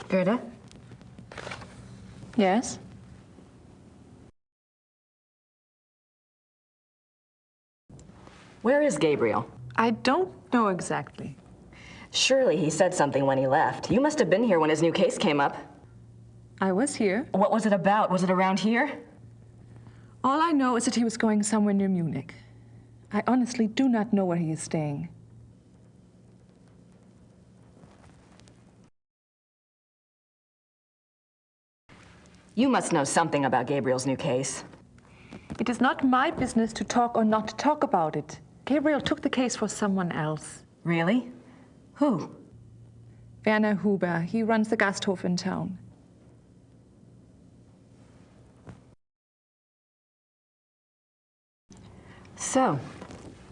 Gerda? Yes? Where is Gabriel? I don't know exactly. Surely he said something when he left. You must have been here when his new case came up. I was here. What was it about? Was it around here? All I know is that he was going somewhere near Munich. I honestly do not know where he is staying. You must know something about Gabriel's new case. It is not my business to talk or not to talk about it. Gabriel took the case for someone else. Really? Who? Werner Huber. He runs the Gasthof in town. So,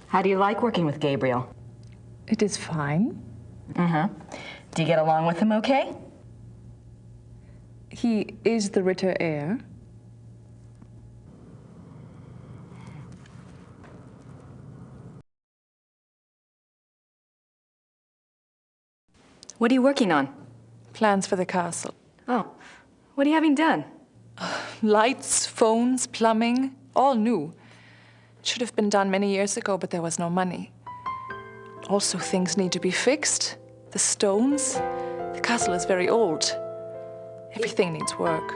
how do you like working with Gabriel? It is fine. Uh-huh. Do you get along with him okay? He is the Ritter heir. What are you working on? Plans for the castle. Oh, what are you having done? Lights, phones, plumbing, all new. It should have been done many years ago, but there was no money. Also, things need to be fixed. The stones. The castle is very old. Everything needs work.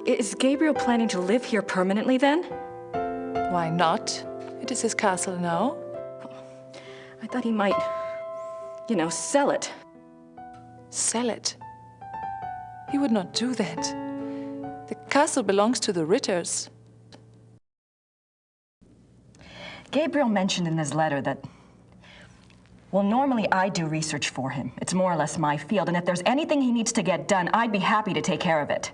Is Gabriel planning to live here permanently then? Why not? It is his castle now. I thought he might, sell it. Sell it? He would not do that. The castle belongs to the Ritters. Gabriel mentioned in his letter that, well, normally I do research for him. It's more or less my field, and if there's anything he needs to get done, I'd be happy to take care of it.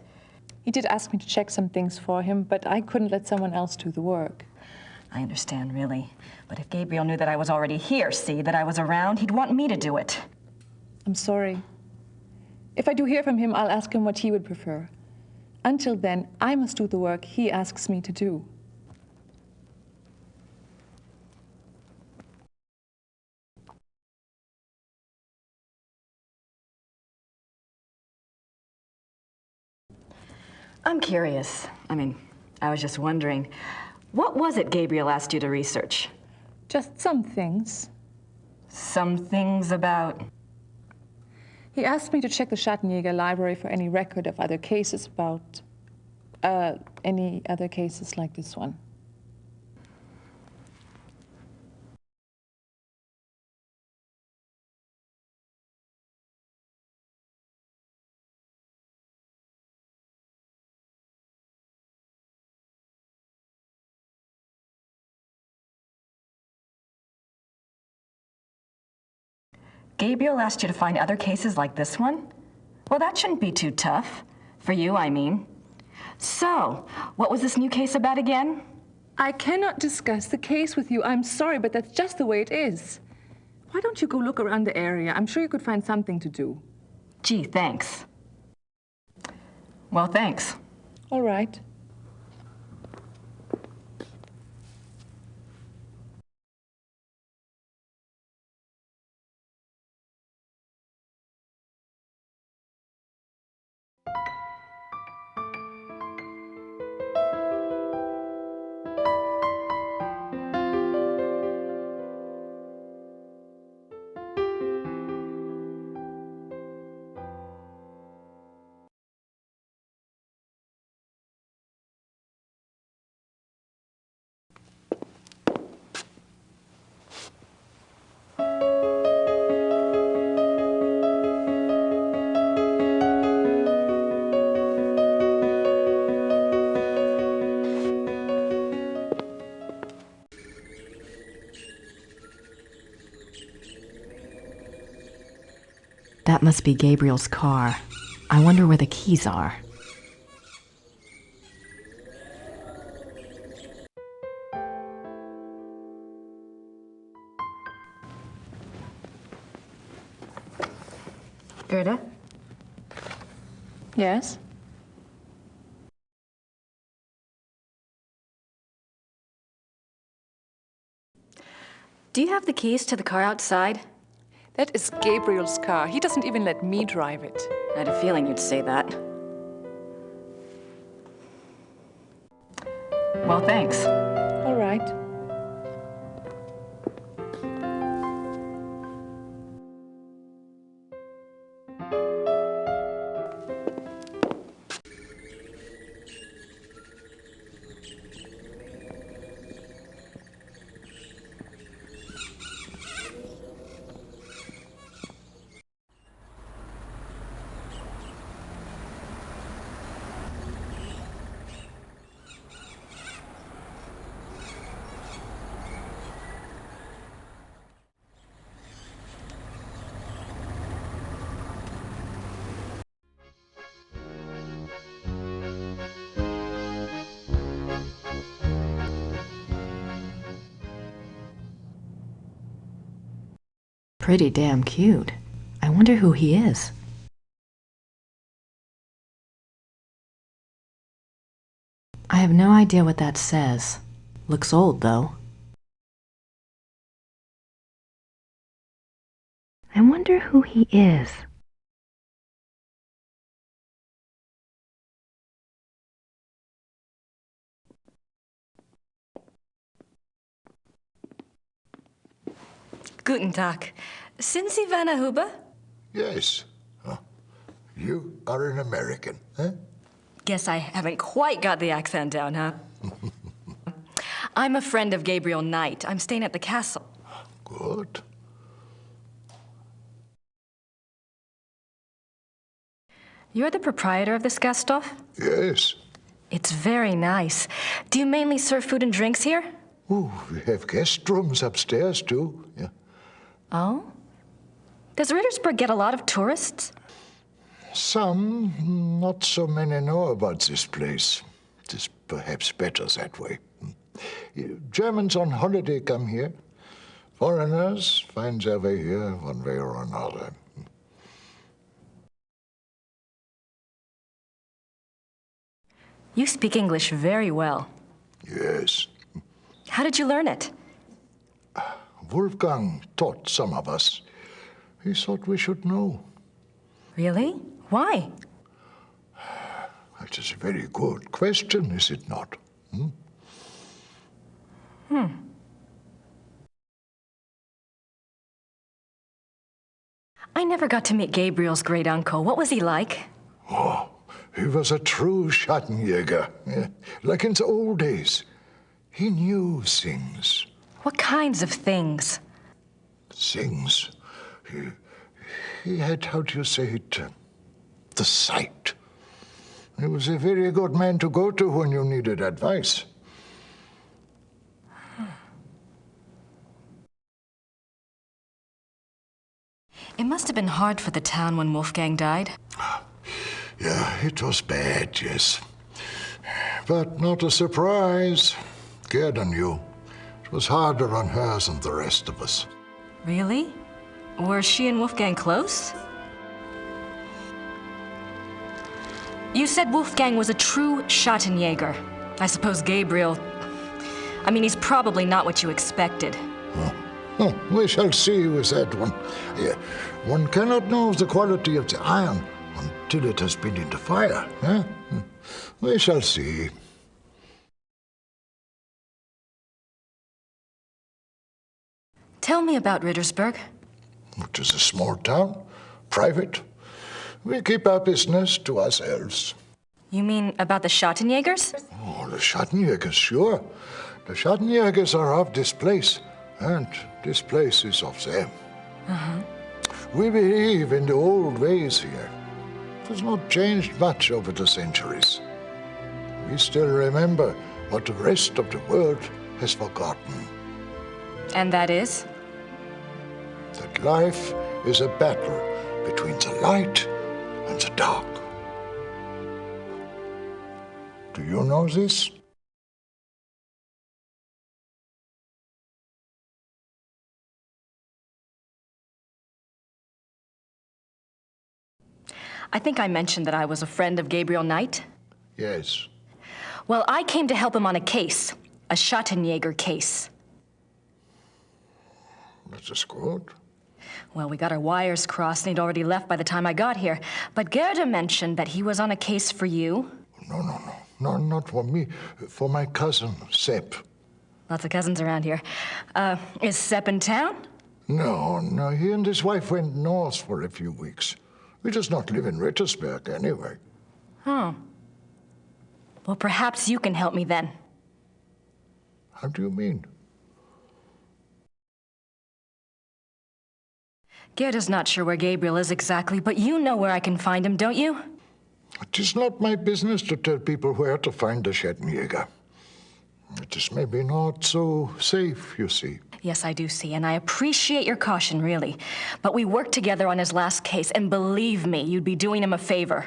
He did ask me to check some things for him, but I couldn't let someone else do the work. I understand, really. But if Gabriel knew that I was already here, that I was around, he'd want me to do it. I'm sorry. If I do hear from him, I'll ask him what he would prefer. Until then, I must do the work he asks me to do. I'm curious. I was just wondering, what was it Gabriel asked you to research? Just some things. Some things about... He asked me to check the Schattenjäger library for any record of other cases about... any other cases like this one. Gabriel asked you to find other cases like this one? Well, that shouldn't be too tough. For you, I mean. So, what was this new case about again? I cannot discuss the case with you. I'm sorry, but that's just the way it is. Why don't you go look around the area? I'm sure you could find something to do. Gee, thanks. Well, thanks. All right. That must be Gabriel's car. I wonder where the keys are. Gerda? Yes? Do you have the keys to the car outside? That is Gabriel's car. He doesn't even let me drive it. I had a feeling you'd say that. Well, thanks. All right. Pretty damn cute. I wonder who he is. I have no idea what that says. Looks old, though. I wonder who he is. Guten Tag. Sind Sie Werner Huber? Yes. Huh. You are an American, huh? Guess I haven't quite got the accent down, huh? I'm a friend of Gabriel Knight. I'm staying at the castle. Good. You're the proprietor of this Gasthof? Yes. It's very nice. Do you mainly serve food and drinks here? Oh, we have guest rooms upstairs, too. Yeah. Oh? Does Rittersberg get a lot of tourists? Some, not so many know about this place. It is perhaps better that way. Germans on holiday come here. Foreigners find their way here one way or another. You speak English very well. Yes. How did you learn it? Wolfgang taught some of us. He thought we should know. Really? Why? It is a very good question, is it not? I never got to meet Gabriel's great uncle. What was he like? Oh, he was a true Schattenjäger, yeah, like in the old days. He knew things. What kinds of things? Things. He had, how do you say it, the sight. He was a very good man to go to when you needed advice. It must have been hard for the town when Wolfgang died. Yeah, it was bad, yes. But not a surprise. Gerda knew. It was harder on her than the rest of us. Really? Were she and Wolfgang close? You said Wolfgang was a true Schattenjäger. I suppose Gabriel... I mean, he's probably not what you expected. Oh, we shall see with that one. Yeah, one cannot know the quality of the iron until it has been in the fire. Huh? We shall see. Tell me about Rittersberg. It is a small town, private. We keep our business to ourselves. You mean about the Schattenjägers? Oh, the Schattenjägers, sure. The Schattenjägers are of this place, and this place is of them. We believe in the old ways here. It has not changed much over the centuries. We still remember what the rest of the world has forgotten. And that is? That life is a battle between the light and the dark. Do you know this? I think I mentioned that I was a friend of Gabriel Knight. Yes. Well, I came to help him on a case, a Schattenjäger case. That is good. Well, we got our wires crossed, and he'd already left by the time I got here. But Gerda mentioned that he was on a case for you. No, not for me. For my cousin, Sepp. Lots of cousins around here. Is Sepp in town? No, he and his wife went north for a few weeks. He does not live in Rittersberg anyway. Oh. Well, perhaps you can help me then. How do you mean? Gerda's not sure where Gabriel is exactly, but you know where I can find him, don't you? It is not my business to tell people where to find the Schattenjäger. It is maybe not so safe, you see. Yes, I do see, and I appreciate your caution, really. But we worked together on his last case, and believe me, you'd be doing him a favor.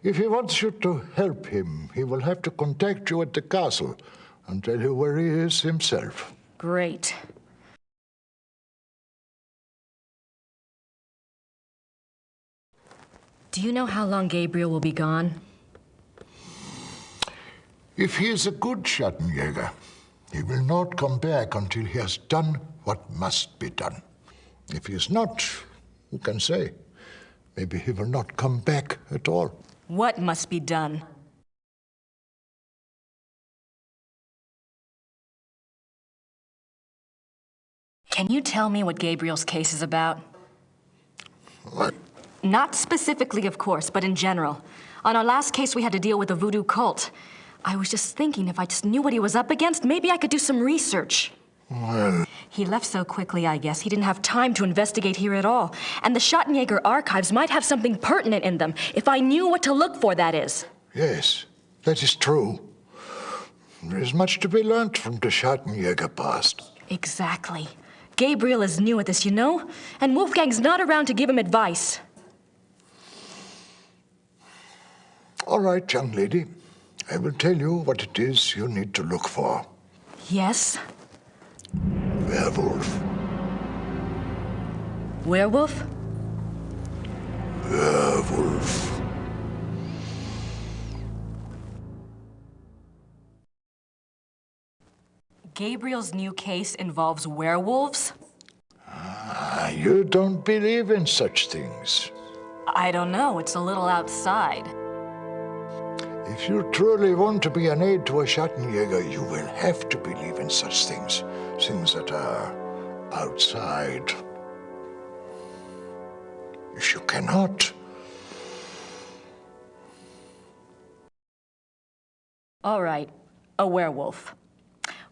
If he wants you to help him, he will have to contact you at the castle and tell you where he is himself. Great. Do you know how long Gabriel will be gone? If he is a good Schattenjäger, he will not come back until he has done what must be done. If he is not, who can say? Maybe he will not come back at all. What must be done? Can you tell me what Gabriel's case is about? What? Not specifically, of course, but in general. On our last case, we had to deal with a voodoo cult. I was just thinking if I just knew what he was up against, maybe I could do some research. Well... He left so quickly, I guess. He didn't have time to investigate here at all. And the Schattenjäger archives might have something pertinent in them, if I knew what to look for, that is. Yes, that is true. There is much to be learned from the Schattenjäger past. Exactly. Gabriel is new at this, you know? And Wolfgang's not around to give him advice. All right, young lady. I will tell you what it is you need to look for. Yes? Werewolf. Werewolf? Werewolf. Gabriel's new case involves werewolves? You don't believe in such things. I don't know. It's a little outside. If you truly want to be an aid to a Schattenjäger, you will have to believe in such things. Things that are outside. If you cannot... All right. A werewolf.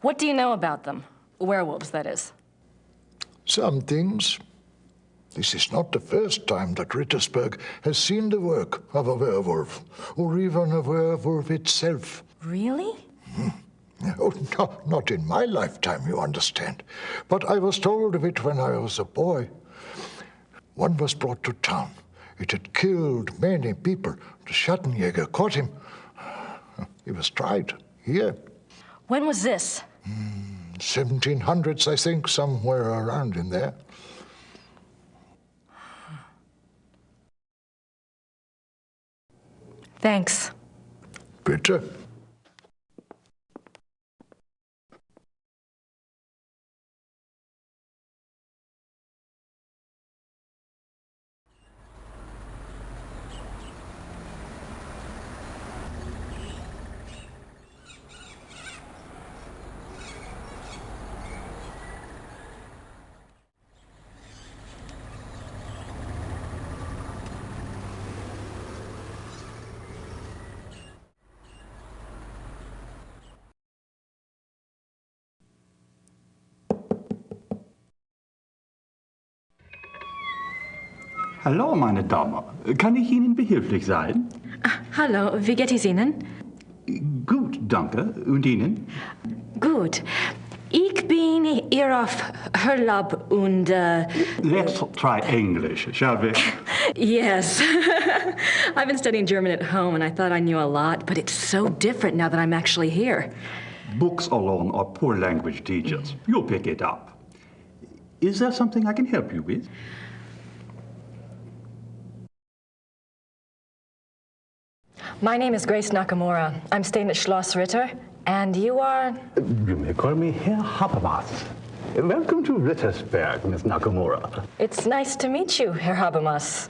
What do you know about them? Werewolves, that is. Some things. This is not the first time that Rittersberg has seen the work of a werewolf, or even a werewolf itself. Really? Oh, no, not in my lifetime, you understand. But I was told of it when I was a boy. One was brought to town. It had killed many people. The Schattenjäger caught him. He was tried here. When was this? 1700s, I think, somewhere around in there. Thanks. Bitte. Hallo, meine Dame. Kann ich Ihnen behilflich sein? Hallo, wie geht es Ihnen? Gut, danke. Und Ihnen? Gut. Ich bin hier auf Urlaub und... Let's try English, shall we? Yes. I've been studying German at home, and I thought I knew a lot, but it's so different now that I'm actually here. Books alone are poor language teachers. You'll pick it up. Is there something I can help you with? My name is Grace Nakamura. I'm staying at Schloss Ritter, and you are... You may call me Herr Habermas. Welcome to Rittersberg, Miss Nakamura. It's nice to meet you, Herr Habermas.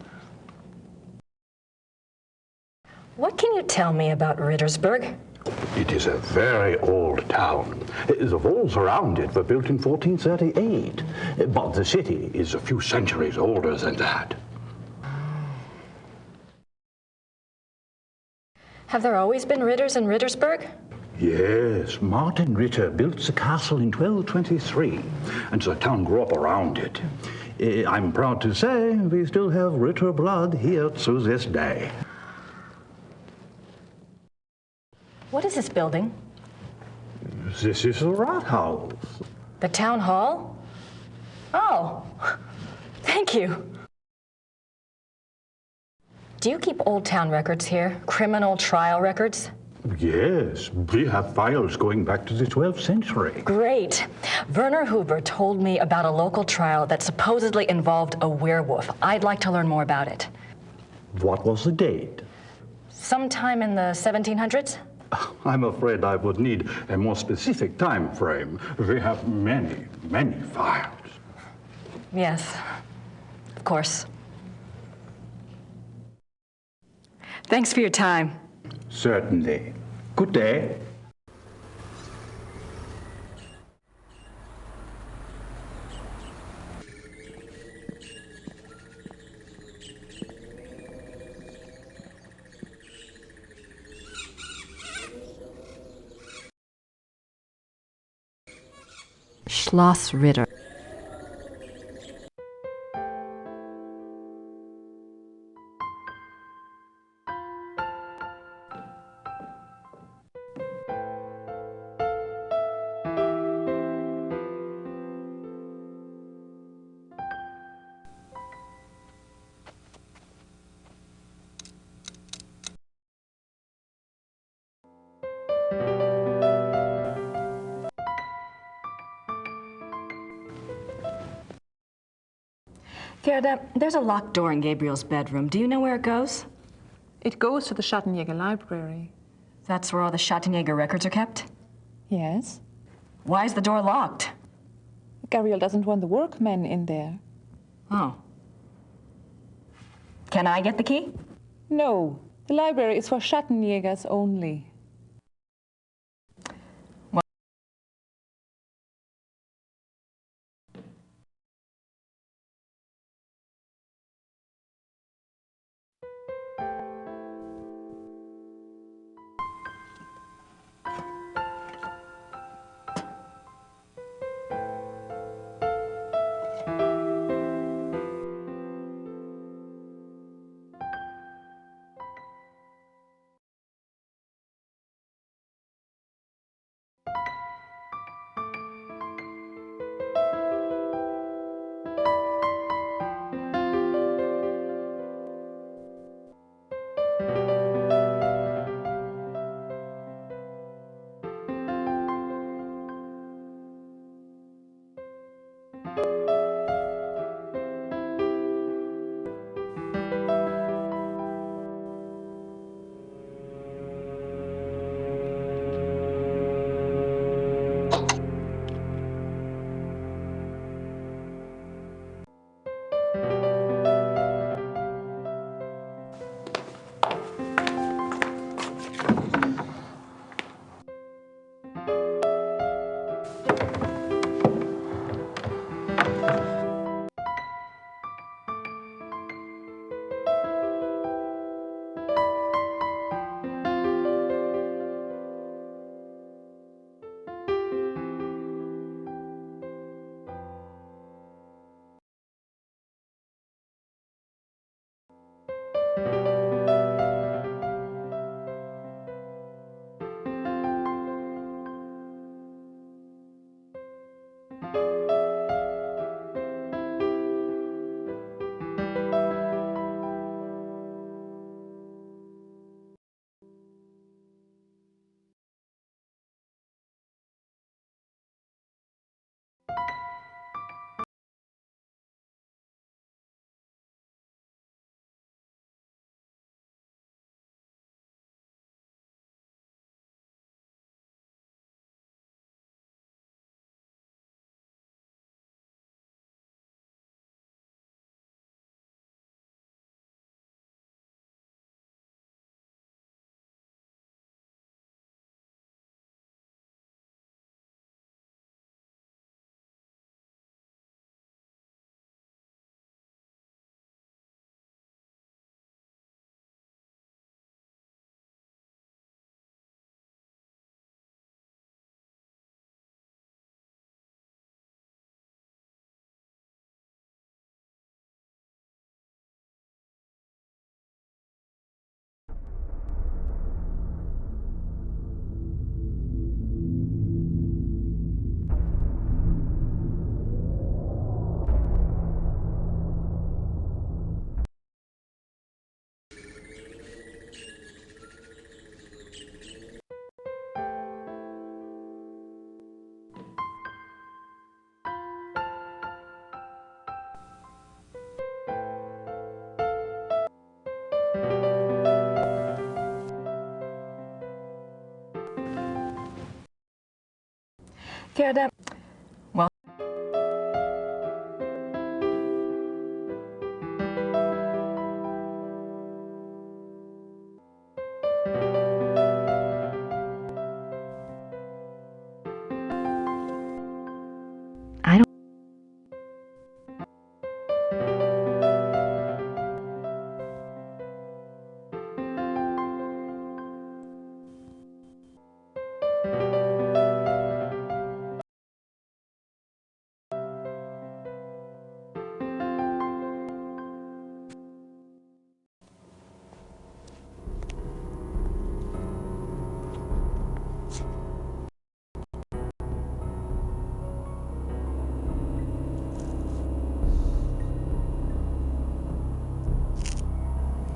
What can you tell me about Rittersberg? It is a very old town. The walls around it were built in 1438, but the city is a few centuries older than that. Have there always been Ritters in Rittersberg? Yes, Martin Ritter built the castle in 1223, and the town grew up around it. I'm proud to say we still have Ritter blood here to this day. What is this building? This is the Rathaus. The town hall? Oh, thank you. Do you keep old town records here? Criminal trial records? Yes, we have files going back to the 12th century. Great. Werner Huber told me about a local trial that supposedly involved a werewolf. I'd like to learn more about it. What was the date? Sometime in the 1700s? I'm afraid I would need a more specific time frame. We have many, many files. Yes, of course. Thanks for your time. Certainly. Good day. Schloss Ritter. Gerda, there's a locked door in Gabriel's bedroom. Do you know where it goes? It goes to the Schattenjäger library. That's where all the Schattenjäger records are kept? Yes. Why is the door locked? Gabriel doesn't want the workmen in there. Oh. Can I get the key? No, the library is for Schattenjägers only. Gerda, well, I don't.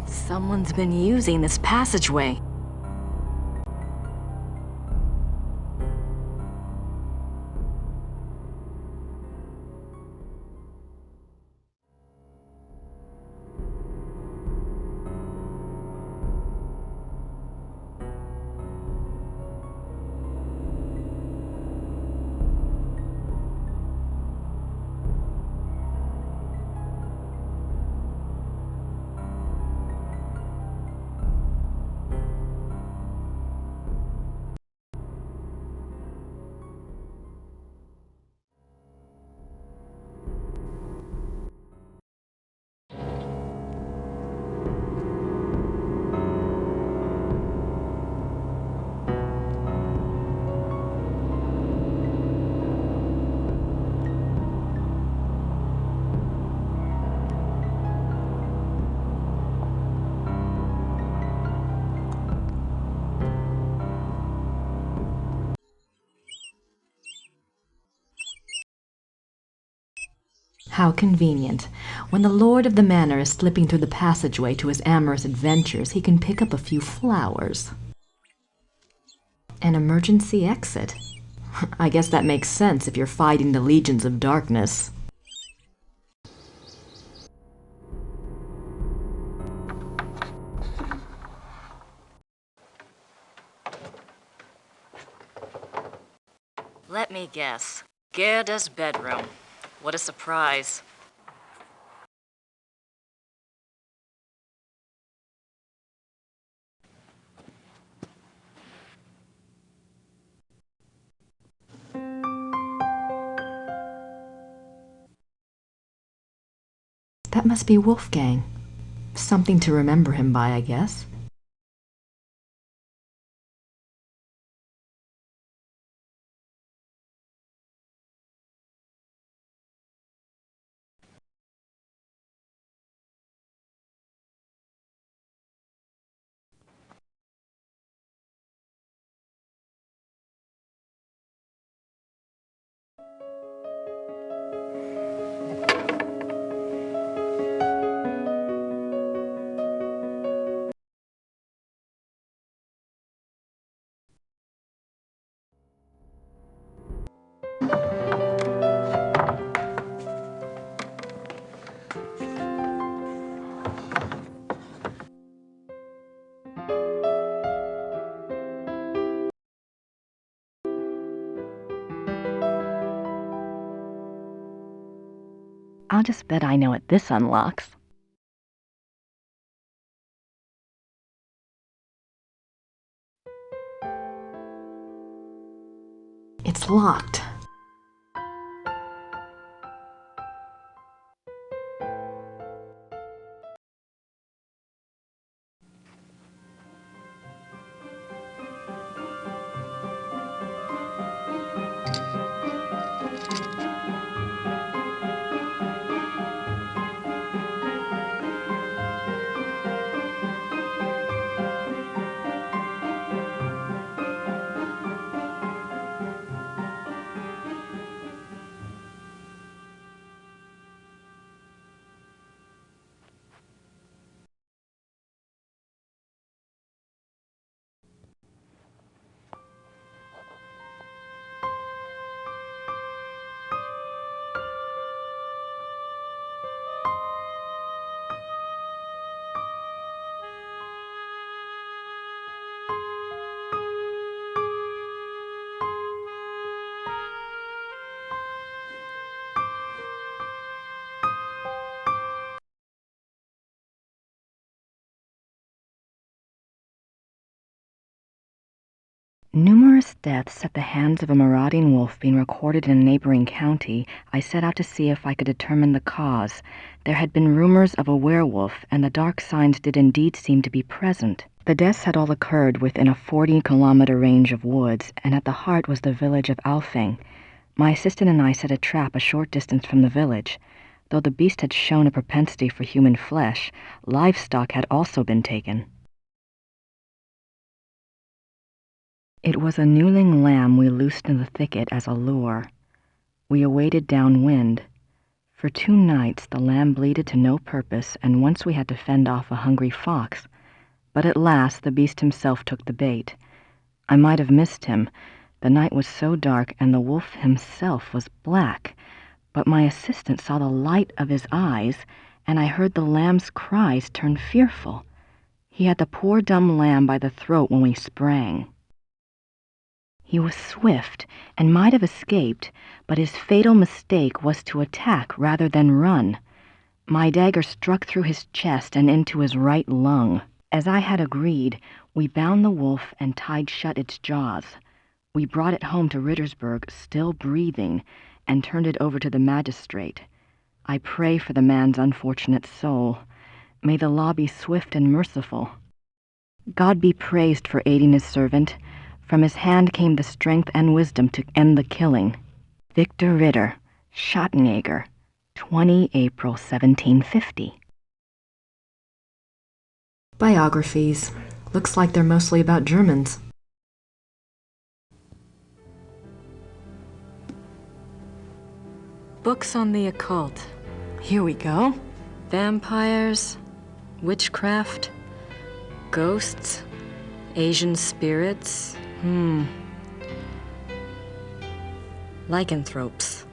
Someone's been using this passageway. How convenient. When the lord of the manor is slipping through the passageway to his amorous adventures, he can pick up a few flowers. An emergency exit. I guess that makes sense if you're fighting the legions of darkness. Let me guess. Gerda's bedroom. What a surprise. That must be Wolfgang. Something to remember him by, I guess. I'll just bet I know what this unlocks. It's locked. Numerous deaths at the hands of a marauding wolf being recorded in a neighboring county, I set out to see if I could determine the cause. There had been rumors of a werewolf, and the dark signs did indeed seem to be present. The deaths had all occurred within a 40-kilometer range of woods, and at the heart was the village of Alfing. My assistant and I set a trap a short distance from the village. Though the beast had shown a propensity for human flesh, livestock had also been taken. It was a newling lamb we loosed in the thicket as a lure. We awaited downwind. For 2 nights the lamb bleated to no purpose, and once we had to fend off a hungry fox. But at last the beast himself took the bait. I might have missed him. The night was so dark, and the wolf himself was black. But my assistant saw the light of his eyes, and I heard the lamb's cries turn fearful. He had the poor dumb lamb by the throat when we sprang. He was swift and might have escaped, but his fatal mistake was to attack rather than run. My dagger struck through his chest and into his right lung. As I had agreed, we bound the wolf and tied shut its jaws. We brought it home to Rittersburg, still breathing, and turned it over to the magistrate. I pray for the man's unfortunate soul. May the law be swift and merciful. God be praised for aiding his servant. From his hand came the strength and wisdom to end the killing. Victor Ritter, Schottenjäger, 20 April 1750. Biographies. Looks like they're mostly about Germans. Books on the occult. Here we go. Vampires, witchcraft, ghosts, Asian spirits. Lycanthropes.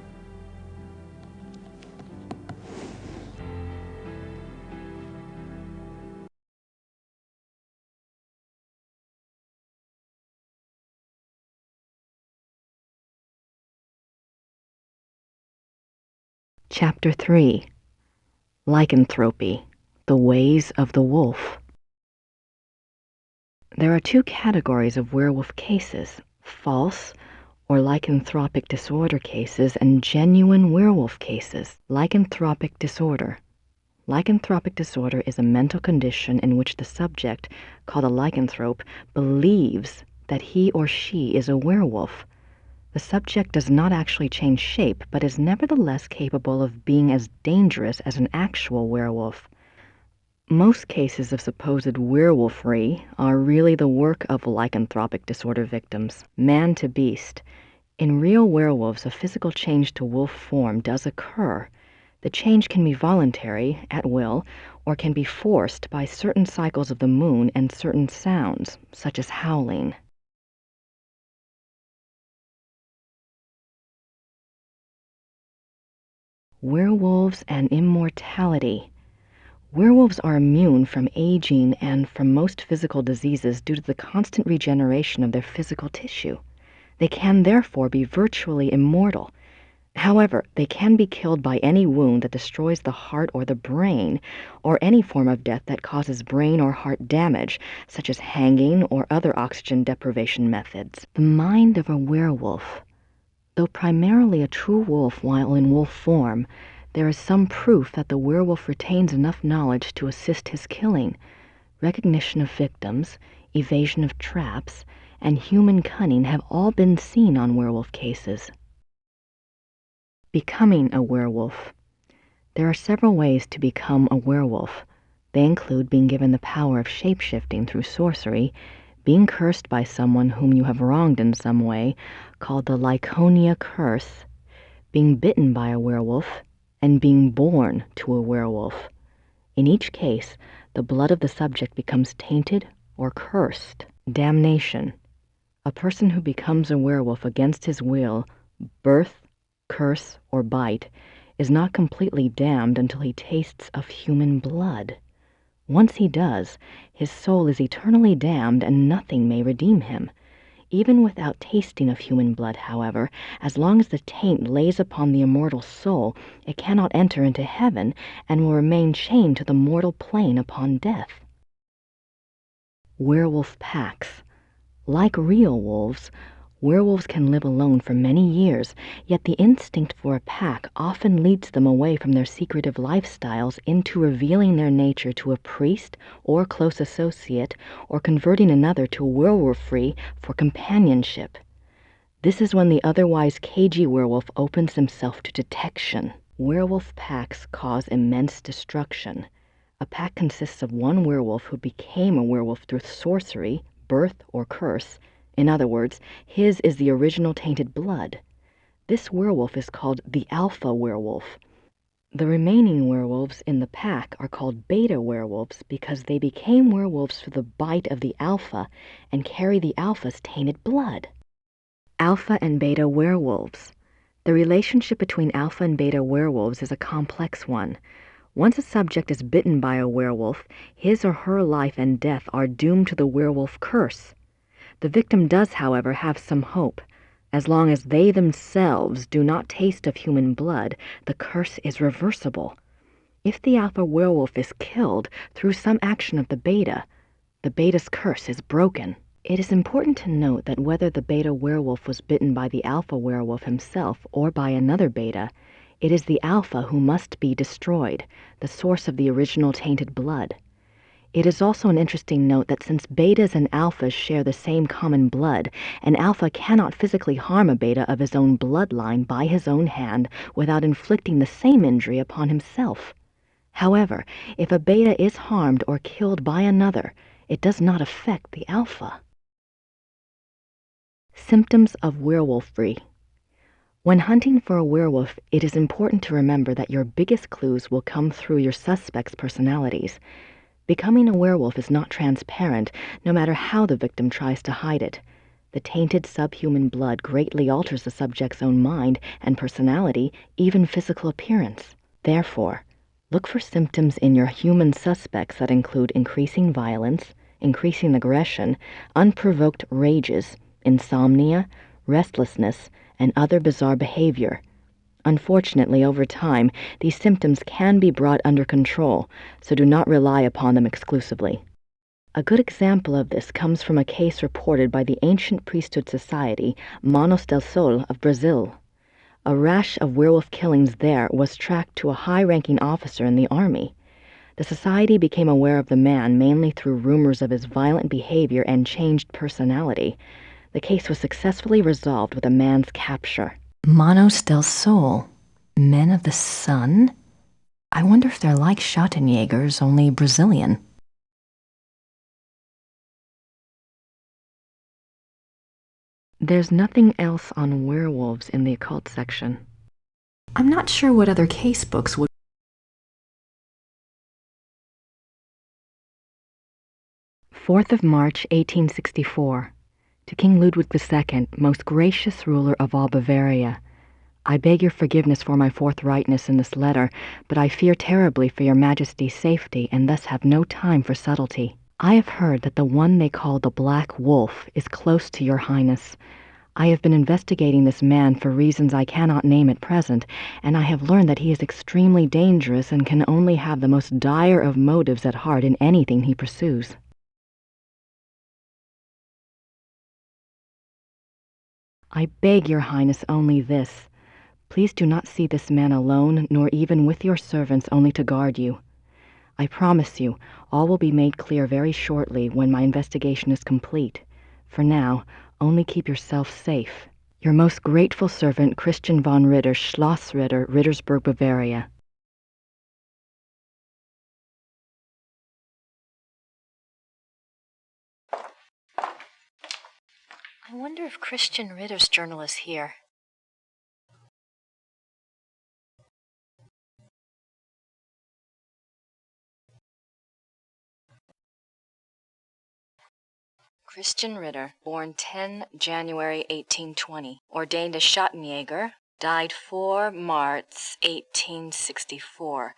Chapter 3. Lycanthropy, the Ways of the Wolf. There are 2 categories of werewolf cases: false or lycanthropic disorder cases and genuine werewolf cases. Lycanthropic disorder. Lycanthropic disorder is a mental condition in which the subject, called a lycanthrope, believes that he or she is a werewolf. The subject does not actually change shape, but is nevertheless capable of being as dangerous as an actual werewolf. Most cases of supposed werewolfery are really the work of lycanthropic disorder victims, man to beast. In real werewolves, a physical change to wolf form does occur. The change can be voluntary, at will, or can be forced by certain cycles of the moon and certain sounds, such as howling. Werewolves and immortality. Werewolves are immune from aging and from most physical diseases due to the constant regeneration of their physical tissue. They can therefore be virtually immortal. However, they can be killed by any wound that destroys the heart or the brain, or any form of death that causes brain or heart damage, such as hanging or other oxygen deprivation methods. The mind of a werewolf. Though primarily a true wolf while in wolf form, there is some proof that the werewolf retains enough knowledge to assist his killing. Recognition of victims, evasion of traps, and human cunning have all been seen on werewolf cases. Becoming a werewolf. There are several ways to become a werewolf. They include being given the power of shape-shifting through sorcery, being cursed by someone whom you have wronged in some way, called the Lyconia curse, being bitten by a werewolf, and being born to a werewolf. In each case, the blood of the subject becomes tainted or cursed. Damnation. A person who becomes a werewolf against his will, birth, curse, or bite, is not completely damned until he tastes of human blood. Once he does, his soul is eternally damned and nothing may redeem him. Even without tasting of human blood, however, as long as the taint lays upon the immortal soul, it cannot enter into heaven and will remain chained to the mortal plane upon death. Werewolf packs. Like real wolves, werewolves can live alone for many years, yet the instinct for a pack often leads them away from their secretive lifestyles into revealing their nature to a priest or close associate, or converting another to werewolfry for companionship. This is when the otherwise cagey werewolf opens himself to detection. Werewolf packs cause immense destruction. A pack consists of one werewolf who became a werewolf through sorcery, birth, or curse. In other words, his is the original tainted blood. This werewolf is called the alpha werewolf. The remaining werewolves in the pack are called beta werewolves because they became werewolves through the bite of the alpha and carry the alpha's tainted blood. Alpha and beta werewolves. The relationship between alpha and beta werewolves is a complex one. Once a subject is bitten by a werewolf, his or her life and death are doomed to the werewolf curse. The victim does, however, have some hope. As long as they themselves do not taste of human blood, the curse is reversible. If the alpha werewolf is killed through some action of the beta's curse is broken. It is important to note that whether the beta werewolf was bitten by the alpha werewolf himself or by another beta, it is the alpha who must be destroyed, the source of the original tainted blood. It is also an interesting note that since betas and alphas share the same common blood, an alpha cannot physically harm a beta of his own bloodline by his own hand without inflicting the same injury upon himself. However, if a beta is harmed or killed by another, it does not affect the alpha. Symptoms of werewolfery. When hunting for a werewolf, it is important to remember that your biggest clues will come through your suspects' personalities. Becoming a werewolf is not transparent, no matter how the victim tries to hide it. The tainted subhuman blood greatly alters the subject's own mind and personality, even physical appearance. Therefore, look for symptoms in your human suspects that include increasing violence, increasing aggression, unprovoked rages, insomnia, restlessness, and other bizarre behavior. Unfortunately, over time, these symptoms can be brought under control, so do not rely upon them exclusively. A good example of this comes from a case reported by the Ancient Priesthood Society, Manos del Sol of Brazil. A rash of werewolf killings there was tracked to a high-ranking officer in the army. The society became aware of the man mainly through rumors of his violent behavior and changed personality. The case was successfully resolved with a man's capture. Manos del Sol, men of the sun? I wonder if they're like Schattenjägers, only Brazilian. There's nothing else on werewolves in the occult section. I'm not sure what other casebooks would. 4th of March, 1864. To King Ludwig II, most gracious ruler of all Bavaria. I beg your forgiveness for my forthrightness in this letter, but I fear terribly for your Majesty's safety and thus have no time for subtlety. I have heard that the one they call the Black Wolf is close to your Highness. I have been investigating this man for reasons I cannot name at present, and I have learned that he is extremely dangerous and can only have the most dire of motives at heart in anything he pursues. I beg your Highness only this. Please do not see this man alone, nor even with your servants only to guard you. I promise you, all will be made clear very shortly when my investigation is complete. For now, only keep yourself safe. Your most grateful servant, Christian von Ritter, Schloss Ritter, Rittersburg, Bavaria. I wonder if Christian Ritter's journal is here. Christian Ritter, born 10 January 1820, ordained a Schattenjäger, died 4 March 1864.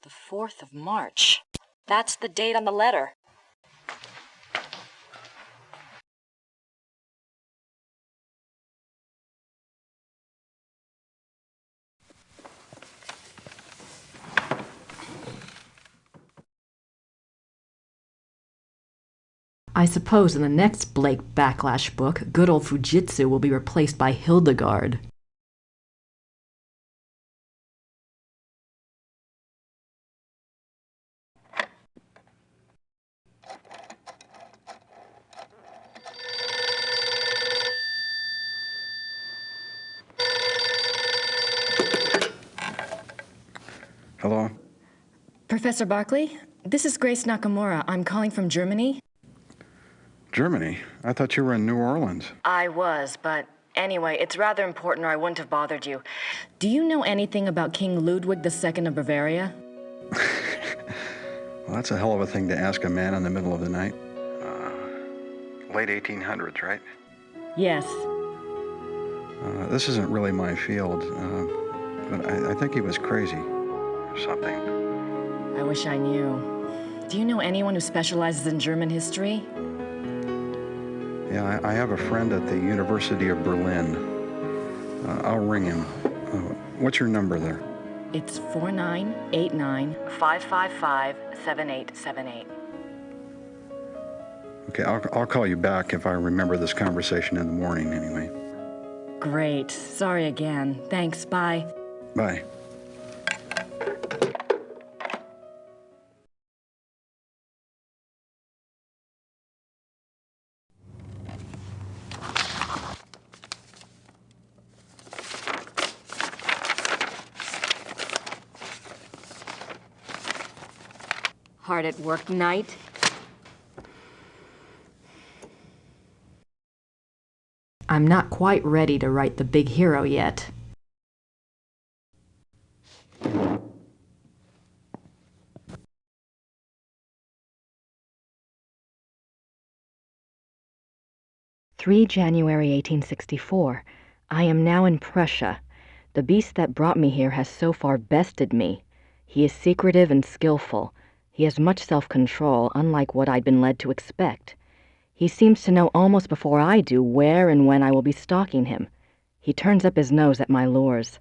The 4th of March. That's the date on the letter. I suppose in the next Blake Backlash book, good old Fujitsu will be replaced by Hildegard. Hello? Professor Barkley, this is Grace Nakamura. I'm calling from Germany. Germany? I thought you were in New Orleans. I was, but anyway, it's rather important or I wouldn't have bothered you. Do you know anything about King Ludwig II of Bavaria? Well, that's a hell of a thing to ask a man in the middle of the night. Late 1800s, right? Yes. This isn't really my field, but I think he was crazy or something. I wish I knew. Do you know anyone who specializes in German history? Yeah, I have a friend at the University of Berlin. I'll ring him. What's your number there? It's 4989-555-7878. Okay, I'll call you back if I remember this conversation in the morning anyway. Great. Sorry again. Thanks. Bye. Bye. Hard at work night? I'm not quite ready to write the big hero yet. January 1864. I am now in Prussia. The beast that brought me here has so far bested me. He is secretive and skillful. He has much self-control, unlike what I'd been led to expect. He seems to know almost before I do where and when I will be stalking him. He turns up his nose at my lures.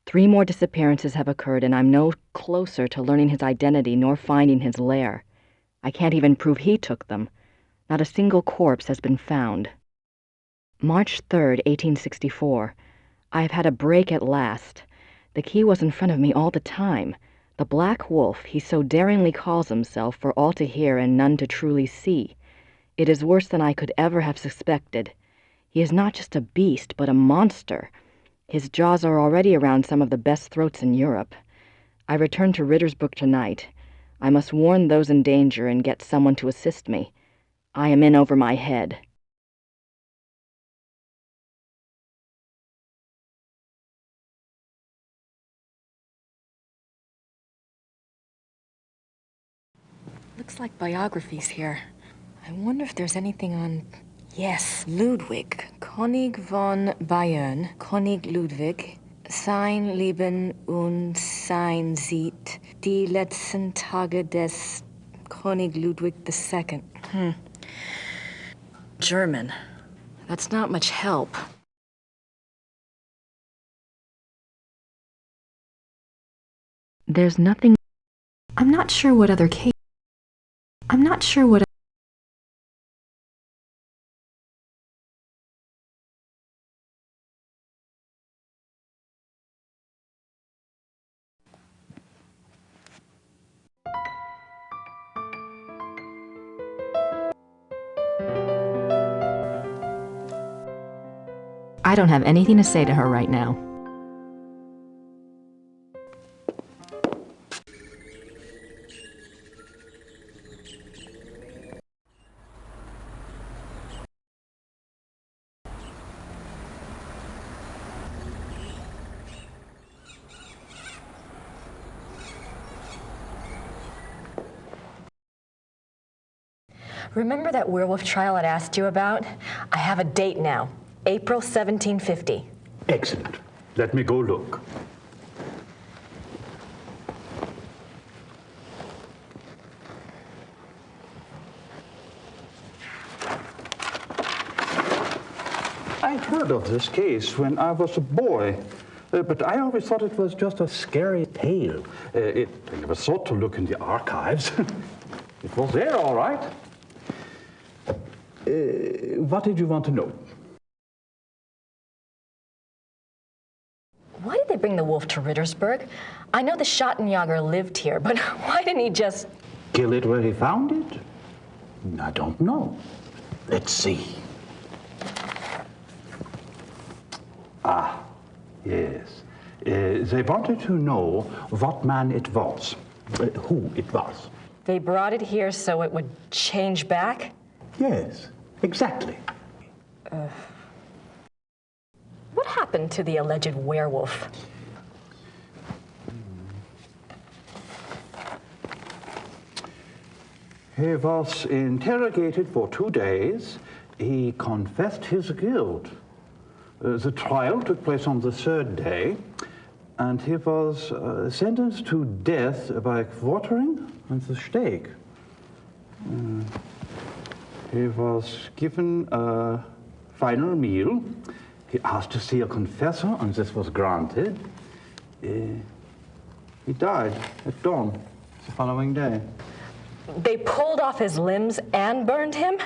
3 more disappearances have occurred, and I'm no closer to learning his identity nor finding his lair. I can't even prove he took them. Not a single corpse has been found. March 3rd, 1864. I have had a break at last. The key was in front of me all the time. The Black Wolf he so daringly calls himself, for all to hear and none to truly see. It is worse than I could ever have suspected. He is not just a beast, but a monster. His jaws are already around some of the best throats in Europe. I return to Rittersburg tonight. I must warn those in danger and get someone to assist me. I am in over my head. Looks like biographies here. I wonder if there's anything on... Yes, Ludwig. König von Bayern. König Ludwig. Sein Leben und sein Sieg. Die letzten Tage des König Ludwig II. German. That's not much help. There's nothing... I'm not sure what other case... I'm not sure what... I don't have anything to say to her right now. Remember that werewolf trial I'd asked you about? I have a date now. April 1750. Excellent. Let me go look. I heard of this case when I was a boy, but I always thought it was just a scary tale. I never thought to look in the archives. It was there, all right. What did you want to know? Why did they bring the wolf to Rittersburg? I know the Schattenjager lived here, but why didn't he just... Kill it where he found it? I don't know. Let's see. Ah, yes. They wanted to know what man it was, who it was. They brought it here so it would change back? Yes, exactly. What happened to the alleged werewolf? He was interrogated for 2 days. He confessed his guilt. The trial took place on the 3rd day, and he was sentenced to death by quartering and the stake. He was given a final meal. He asked to see a confessor, and this was granted. He died at dawn the following day. They pulled off his limbs and burned him?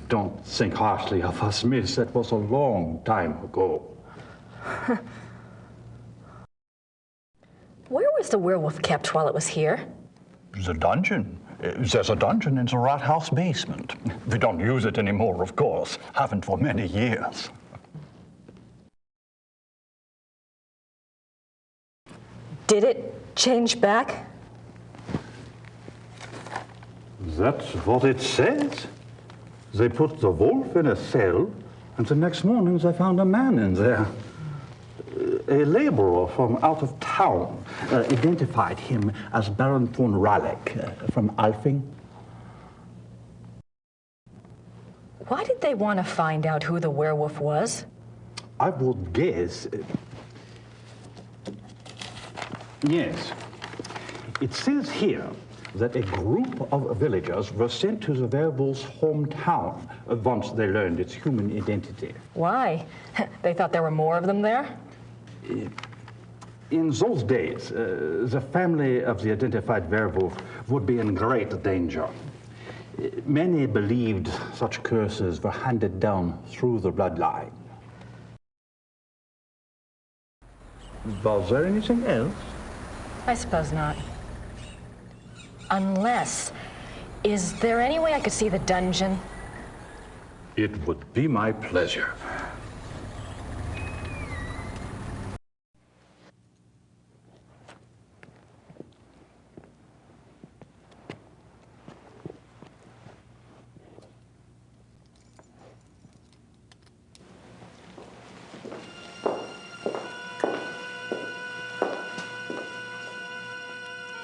Don't think harshly of us, miss. That was a long time ago. Where was the werewolf kept while it was here? The dungeon. There's a dungeon in the Rathaus basement. We don't use it anymore, of course. Haven't for many years. Did it change back? That's what it says. They put the wolf in a cell, and the next morning they found a man in there. A laborer from out of town identified him as Baron von Raleigh from Alfing. Why did they want to find out who the werewolf was? I would guess... Yes. It says here that a group of villagers were sent to the werewolf's hometown once they learned its human identity. Why? They thought there were more of them there? In those days, the family of the identified werewolf would be in great danger. Many believed such curses were handed down through the bloodline. Was there anything else? I suppose not. Unless, is there any way I could see the dungeon? It would be my pleasure.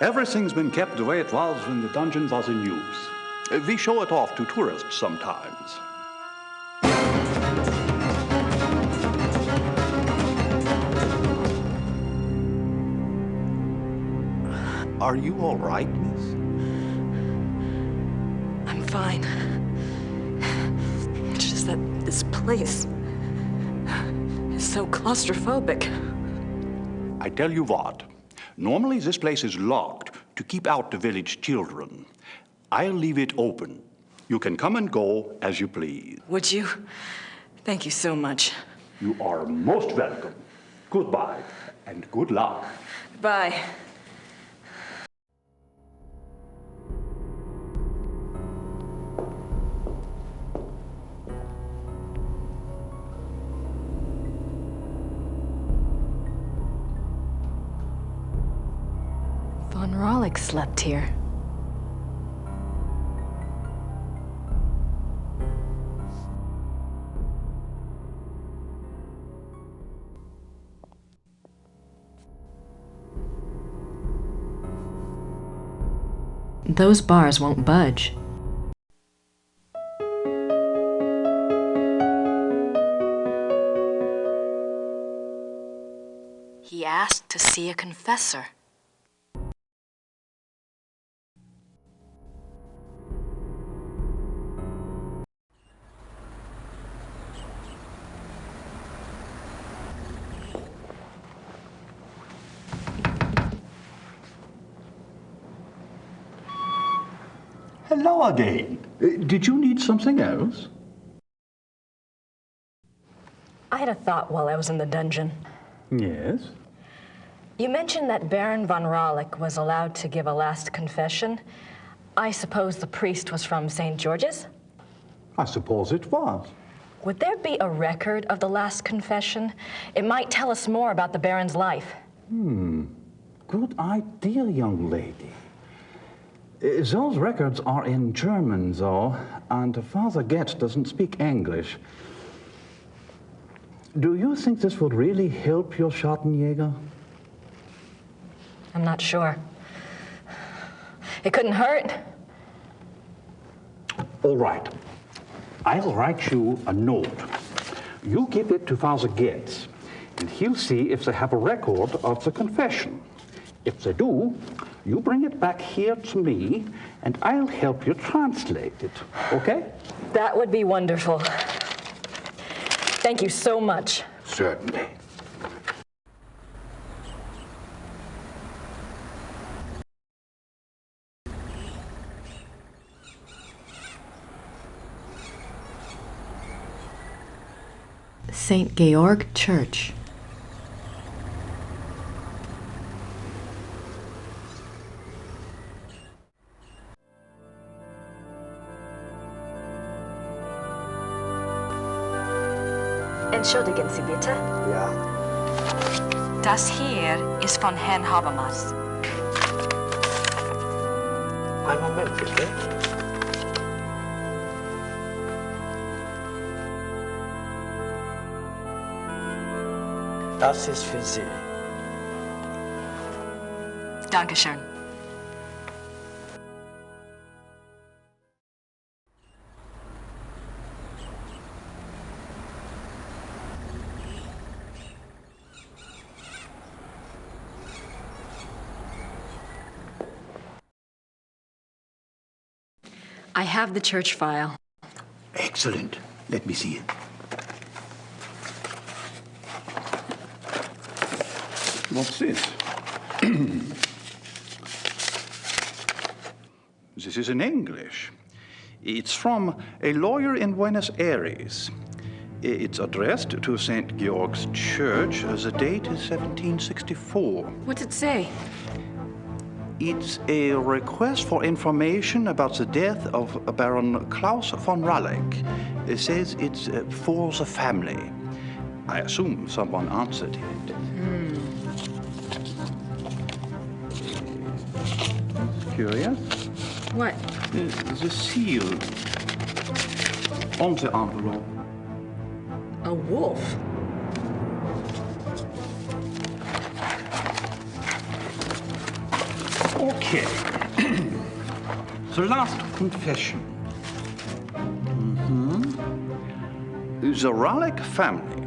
Everything's been kept the way it was when the dungeon was in use. We show it off to tourists sometimes. Are you all right, miss? I'm fine. It's just that this place is so claustrophobic. I tell you what, normally this place is locked to keep out the village children. I'll leave it open. You can come and go as you please. Would you? Thank you so much. You are most welcome. Goodbye and good luck. Bye. Von Raleigh slept here. Those bars won't budge. He asked to see a confessor. hello again. Did you need something else? I had a thought while I was in the dungeon. Yes. You mentioned that Baron von Raulich was allowed to give a last confession. I suppose the priest was from St. George's? I suppose it was. Would there be a record of the last confession? It might tell us more about the Baron's life. Good idea, young lady. Those records are in German, though, and Father Getz doesn't speak English. Do you think this would really help your Schattenjäger? I'm not sure. It couldn't hurt. All right. I'll write you a note. You give it to Father Getz, and he'll see if they have a record of the confession. If they do, you bring it back here to me, and I'll help you translate it, okay? That would be wonderful. Thank you so much. Certainly. St. Georg Church. Entschuldigen Sie bitte. Ja. Das hier ist von Herrn Habermas. Einen Moment, bitte. Das ist für Sie. Dankeschön. I have the church file. Excellent. Let me see it. What's this? This is in English. It's from a lawyer in Buenos Aires. It's addressed to St. Georg's Church. The date is 1764. What's it say? It's a request for information about the death of Baron Klaus von Raulich. It says it's for the family. I assume someone answered it. Curious? What? The seal on the envelope. A wolf? Okay. The last confession. The Raulich family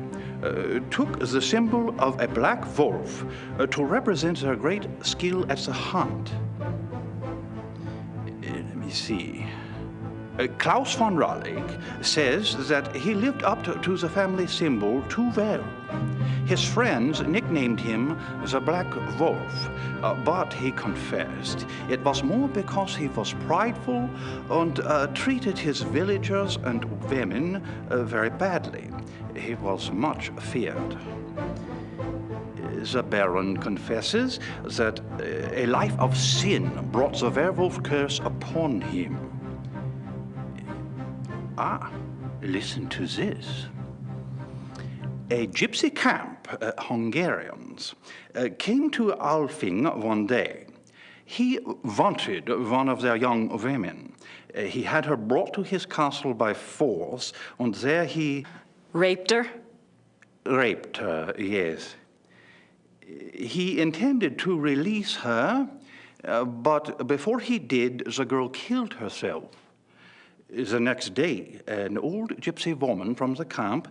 took the symbol of a black wolf to represent their great skill at the hunt. Let me see. Klaus von Raulich says that he lived up to the family symbol too well. His friends nicknamed him the Black Wolf, but he confessed it was more because he was prideful and treated his villagers and women very badly. He was much feared. The Baron confesses that a life of sin brought the werewolf curse upon him. Listen to this. A gypsy camp, Hungarians, came to Alfing one day. He wanted one of their young women. He had her brought to his castle by force, and there he... Raped her? Raped her, yes. He intended to release her, but before he did, the girl killed herself. The next day, an old gypsy woman from the camp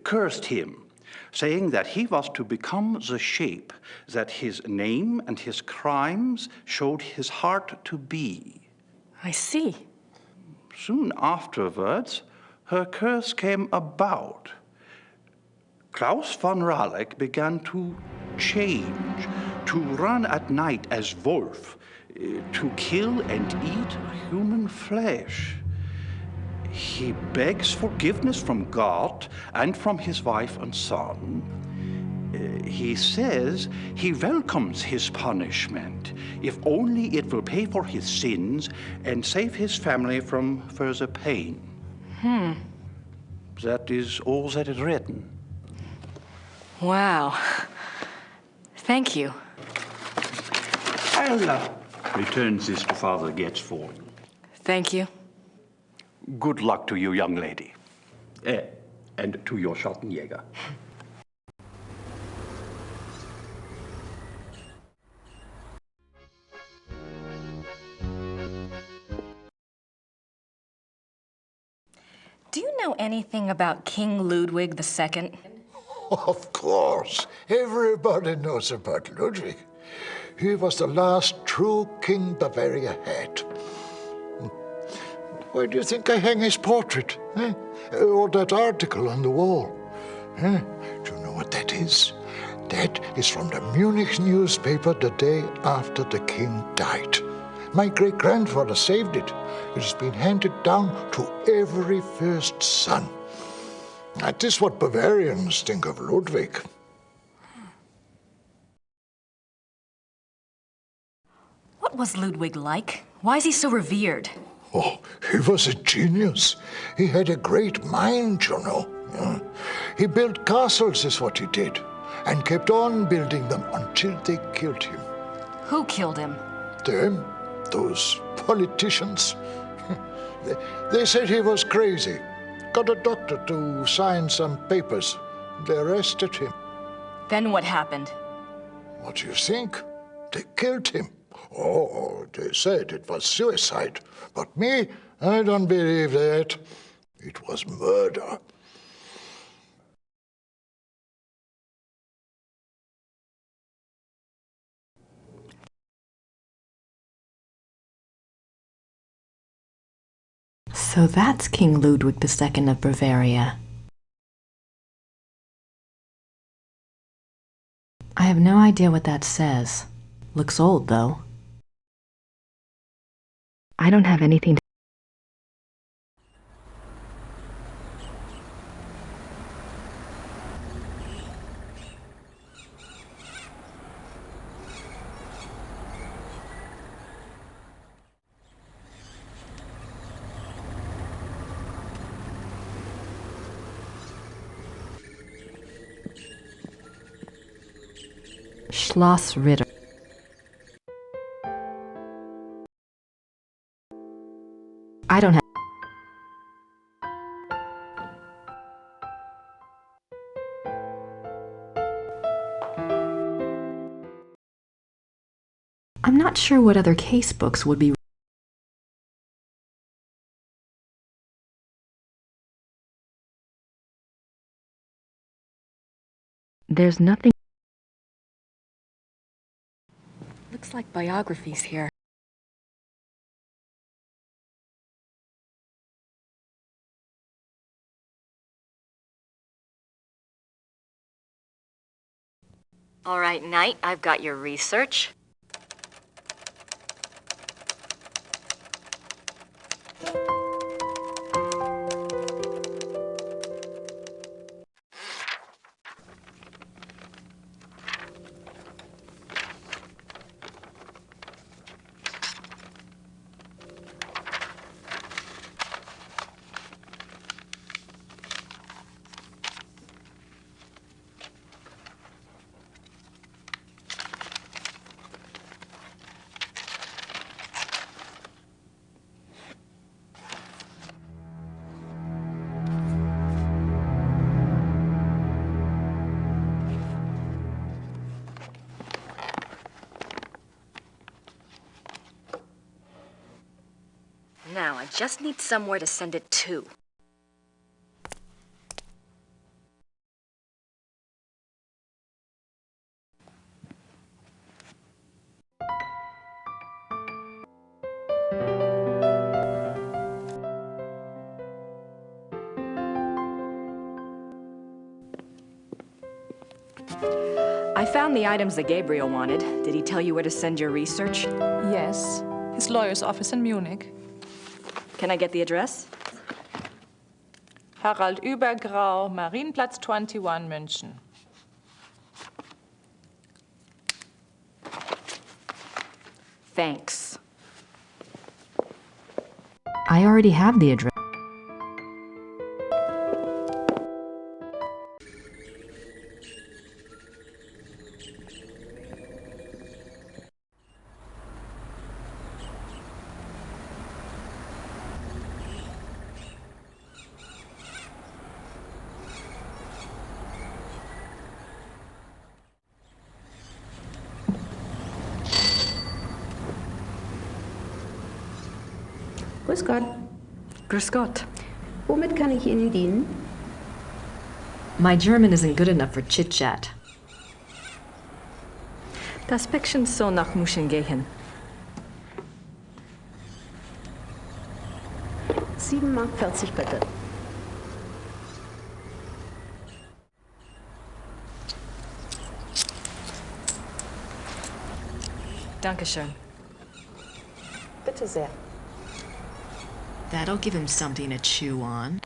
cursed him, saying that he was to become the shape that his name and his crimes showed his heart to be. I see. Soon afterwards, her curse came about. Klaus von Raulich began to change, to run at night as wolf. to kill and eat human flesh. He begs forgiveness from God and from his wife and son. He says he welcomes his punishment, if only it will pay for his sins and save his family from further pain. That is all that is written. Wow. Thank you. I'll return this to Father Gatsford. Thank you. Good luck to you, young lady. And to your Schattenjäger. Do you know anything about King Ludwig II? Of course. Everybody knows about Ludwig. He was the last true king Bavaria had. Why do you think I hang his portrait? Eh? Or that article on the wall? Eh? Do you know what that is? That is from the Munich newspaper the day after the king died. My great-grandfather saved it. It has been handed down to every first son. That is what Bavarians think of Ludwig. What was Ludwig like? Why is he so revered? Oh, he was a genius. He had a great mind, you know. He built castles, is what he did, and kept on building them until they killed him. Who killed him? Them, those politicians. They said he was crazy. Got a doctor to sign some papers. They arrested him. Then what happened? What do you think? They killed him. Oh, they said it was suicide. But me, I don't believe that. It was murder. So that's King Ludwig II of Bavaria. I have no idea what that says. Looks old, though. I don't have anything to... Schloss Ritter. I don't have... I'm not sure what other case books would be... There's nothing... Looks like biographies here. All right, Knight, I've got your research. Now, I just need somewhere to send it to. I found the items that Gabriel wanted. Did he tell you where to send your research? Yes, his lawyer's office in Munich. Can I get the address? Harald Übergrau, Marienplatz 21, München. Thanks. I already have the address. Grüß Gott. Grüß Gott. Womit kann ich Ihnen dienen? My German isn't good enough for chit-chat. Das Päckchen soll nach München gehen. 7,40 Mark bitte. Dankeschön. Bitte sehr. That'll give him something to chew on.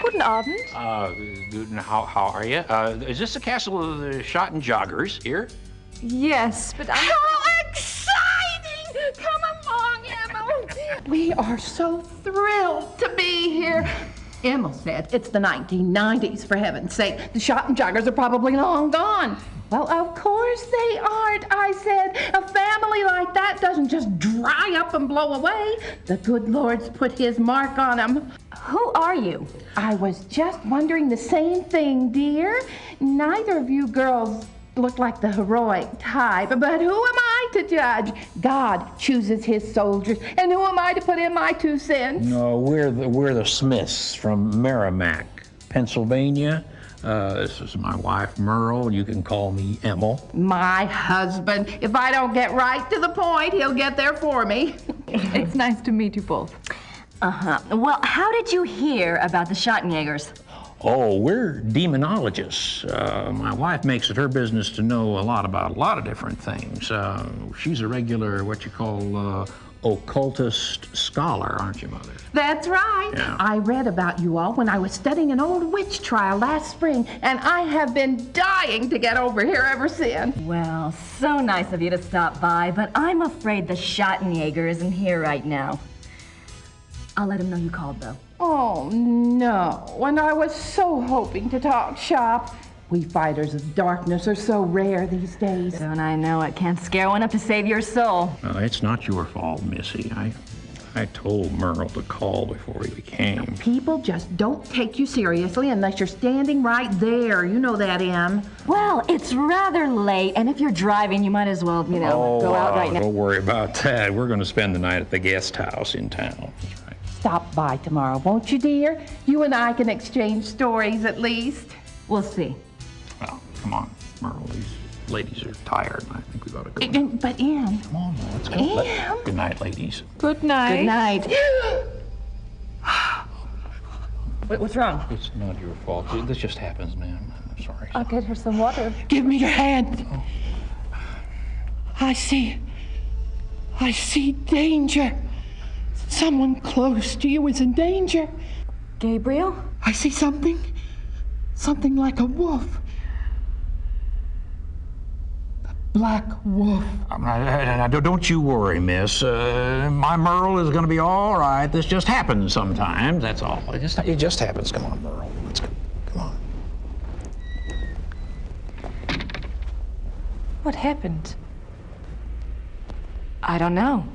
Guten Abend. How are you? Is this the castle of the shot and joggers here? Yes, but I'm... How exciting! Come along, Emma. We are so thrilled to be here. Emma said it's the 1990s, for heaven's sake. The shot and joggers are probably long gone. Well, of course they aren't, I said. A family like that doesn't just dry up and blow away. The good Lord's put his mark on them. Who are you? I was just wondering the same thing, dear. Neither of you girls look like the heroic type, but who am I to judge? God chooses his soldiers, and who am I to put in my 2 cents? No, we're the Smiths from Merrimack, Pennsylvania. This is my wife, Merle. You can call me Emil. My husband. If I don't get right to the point, he'll get there for me. It's nice to meet you both. Uh-huh. Well, how did you hear about the Schottenjägers? Oh, we're demonologists. My wife makes it her business to know a lot about a lot of different things. She's a regular, what you call, occultist scholar, aren't you, Mother? That's right. Yeah. I read about you all when I was studying an old witch trial last spring, and I have been dying to get over here ever since. Well, so nice of you to stop by, but I'm afraid the Schottenjäger isn't here right now. I'll let him know you called, though. Oh, no. And I was so hoping to talk shop. We fighters of darkness are so rare these days. Don't I know it? Can't scare one up to save your soul. It's not your fault, Missy. I told Merle to call before he came. People just don't take you seriously unless you're standing right there. You know that, Em. Well, it's rather late, and if you're driving, you might as well, go out right now. Don't worry about that. We're going to spend the night at the guest house in town. That's right. Stop by tomorrow, won't you, dear? You and I can exchange stories at least. We'll see. Well, come on, Merle. These ladies are tired. I think we ought to go. But, Em. Come on, let's go. Em. Good night, ladies. Good night. Good night. What's wrong? It's not your fault. This just happens, ma'am. I'm sorry. I'll get her some water. Give me your hand. I see danger. Someone close to you is in danger. Gabriel? I see something like a wolf. A black wolf. Now, don't you worry, miss. My Merle is going to be all right. This just happens sometimes, that's all. It just happens. Come on, Merle. Let's go. Come on. What happened? I don't know.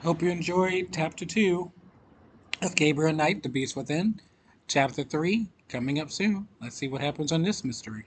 Hope you enjoyed Chapter 2 of Gabriel Knight, The Beast Within. Chapter 3 coming up soon. Let's see what happens on this mystery.